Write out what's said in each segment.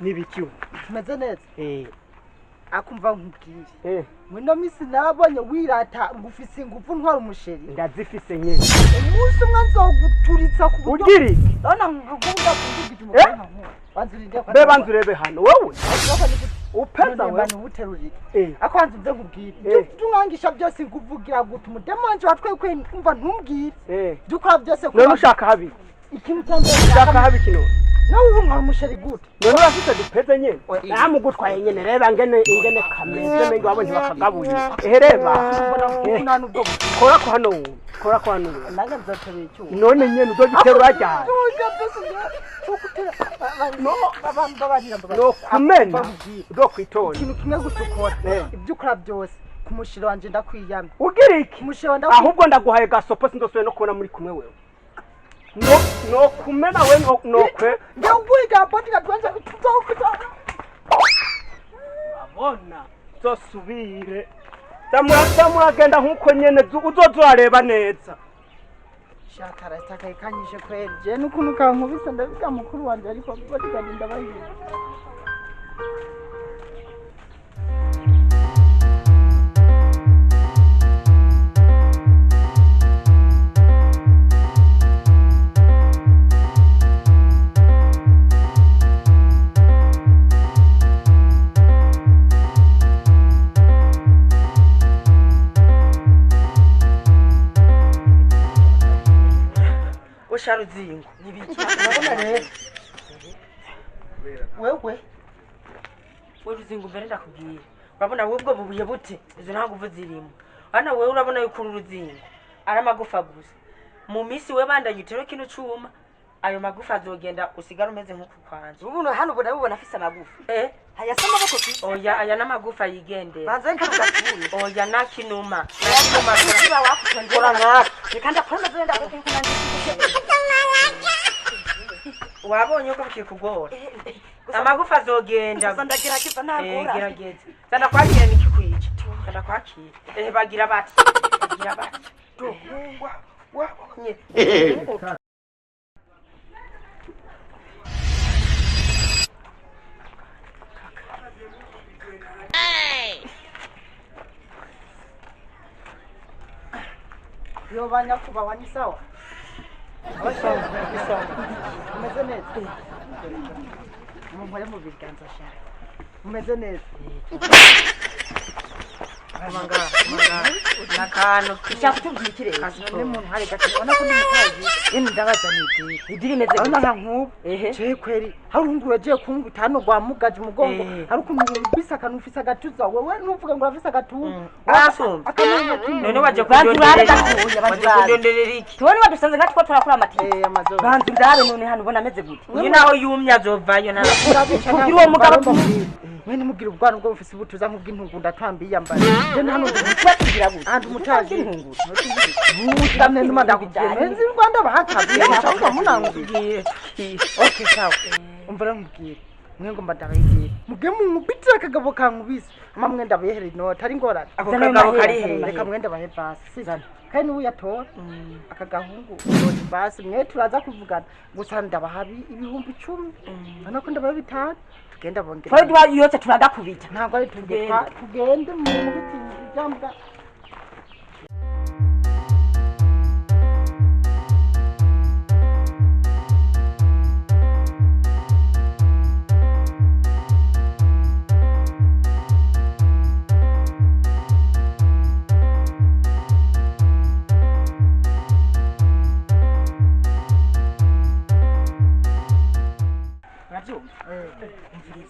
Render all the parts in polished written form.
Nibiki tumeze neza akumva nkubwire mwino misi nabonye wirata ngufise ingufu ntwara umusheri ndazifise nyene umunsi umwe nzoguturitsa ku buryo ugiri none nkakunda kugita umugabo banzurinde be banzurebe hano wowe upeza wewe ubuterurike akwanze nze nkubwire tungangisha byose nguvugira guta umudemanje watwekwe umva ntumbwire dukora byose ko none ushaka habi ikintu cyambe ushaka habi kino nawe unkora umusheri gute none urafite dupeze nyene namugutwaye nyene reba ingene kameze mengi wabonye bakagabuye reba none ubwo kora ko hano nange nzotebeye cyo none nyene uzogiterura cyane no kumena do kwitonda ikintu kimwe gusukora ibyo ukora byose kumushiro wanje ndakwiyama ugira iki kumushiro ahubwo ndaguhaye gasopo sindosoye no kubona muri kumwe wewe no kumena we no kwe ndagwiga poti gatwanze kutokuta abona zosubire tamuragenda nkuko nyene uzozareba neza shakara takayikanyije kweli je nukuntu kankubise ndabiga mukuru wanje ariko poti gadinda bayiye Sharuzingo nibiki urabona rero wewe uruzingo mbere ndakubwira urabona wewe ubwo bubuye bute izo ntanguvu zirimo hana wewe urabona yuko uruzingo ari amagufa gusa mu misi we bandanye utero kino cuma ayo magufa azogenda usigara umeze nkuko kwanze ubuno hano ubona afise amagufa hayasama bako ki oya aya namagufa yigendera banze nkakatuye oya nakinuma kiba wakutondera naka nikanda kwema zenda kunanje wabonye uko bikikugora amagufa azogenda sandagira kiza nagora gerageza zanda kwakira nikikwica zanda kwakira bagira bati to wabonye yo banya kuba wani sawa sawa umeze neza mumpore mu biganza shaka umeze neza manga nakano cyakutubwikire none muntu hari gatubona ko ndimutazi yini ndabaza niti idiri meze ona nkubu je kweri hari unguru je kunguta hano gwa mugaje umugongo hari ukuntu bisaka nufisa gatuza wewe nuvuga ngo urafisa gatunga asumba akamenya none waje kudonderera iki tubone badusanze ngatwo turakora amati amazo banzi ndabe none hano ubona ameze gute ni naho yumya zovayo na kugira uwo mugabo mwene mugira ubwana bwo bufise butuza nk'ubw'intungu ndatambiye yambaye je hano ndikugira gute andi mutazi intungu butamne nduma ndakujyana nzi Rwanda bahakaze cyangwa munangugiye okay sawa umbara mbwira mwe ngo mbadabayigiye muge mu bitira kagabo kankubise amamwe ndabayehere inota ari ngorane ako kagabo kari he reka mwenda bahe basi kandi ubu yatora akagahungu uri basi mwe turaza kuvugana gusa ndabahabi ibihumbi 10 anako ndabaye 5 tugenda bongera twari twayose turaga kubita ntabwo ari tugende mu biti byambwa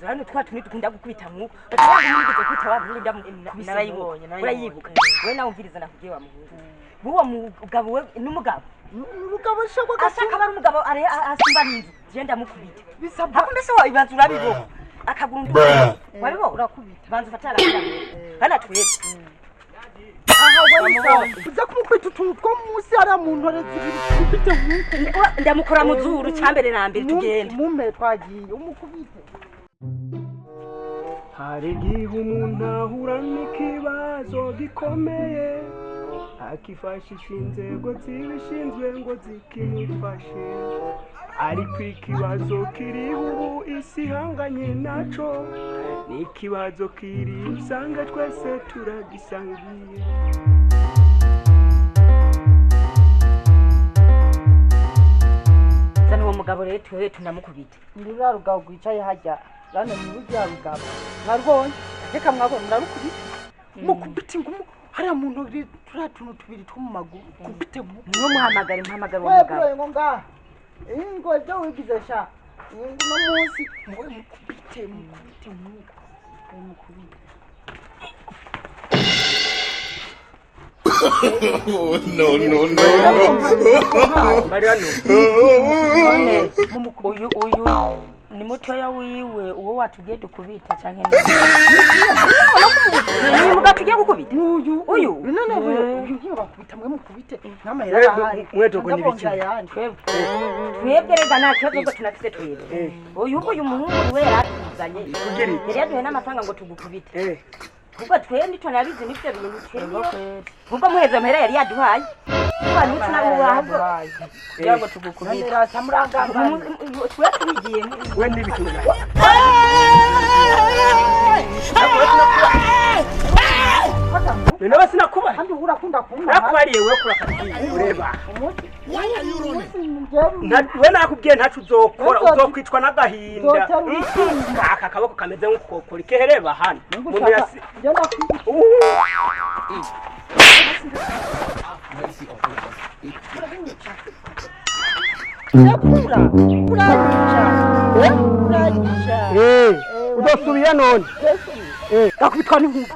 hano twatuni dukunda gukubita nkuko twagumugeze kwita wabunda narayibonye urayibuka we nawe umviriza nakugiye wa muhungu buwo mugabo we n'umugabo shako asaka bari umugabo ari asumba ninzi genda mukubita bisabwa mbese wa ibanzu urabibona akagurundu waribo urakubita banzu fatara hana twete uza kumukwita utuntu two munsi hari muntu arezibiri kubite nkuko ndamukora mu zuru cyambere na mbere tugende mume twagiye umukubite hari igihe umuntu ahura n'ikibazo gikomeye akifashisha inzego zibishinzwe ngo zikimufashe, ariko ikibazo kiri ubu isi ihanganye naco ni ikibazo kiri usanga twese turagisangiye. Zana uwo mugabo rero twewe tunamukubita. Ndi rwa rugabo rwicaye hajya rano ni rwa rugabo narwonye reka mwabona narukubita mukubita ingumu hariya mu ntoki turiya tuntu tubiri two mu maguru kubite no muhamagara impamagara uwo mugabo ngo ngaha ingo byo wigize sha uno munsi ngo mukubite mukubite No. Mariano. Uyu ni mutoya wiwe uwo watugiye dukubita canke ni muga tugiye gukubita uyu none uyu ngiye bakubita mwe mukubite n'amahera ahari mwedogo n'ibiki twebwe rega nta kibazo ngo tunafite twebwe uyu muhungu we yaratuzanye yari yaduhe n'amafaranga ngo tugukubite ubwo twe nitwanabizi n'ivyo bintu twebwe ubwo muheza amahera yari yaduhaye kuba nituna ahubwo kugira ngo tugukubite rasa murangamba twe tubigiye we n'ibiki Nino basi nakuba kandi urakunda kumva nakubariye we kurakatiye ureba we nakubwiye ntacu uzokora uzokwicwa n'agahinda aka kaboko kameze nk'ukokora ikehereba hano uzosubiye none gakubitwa n'inkuba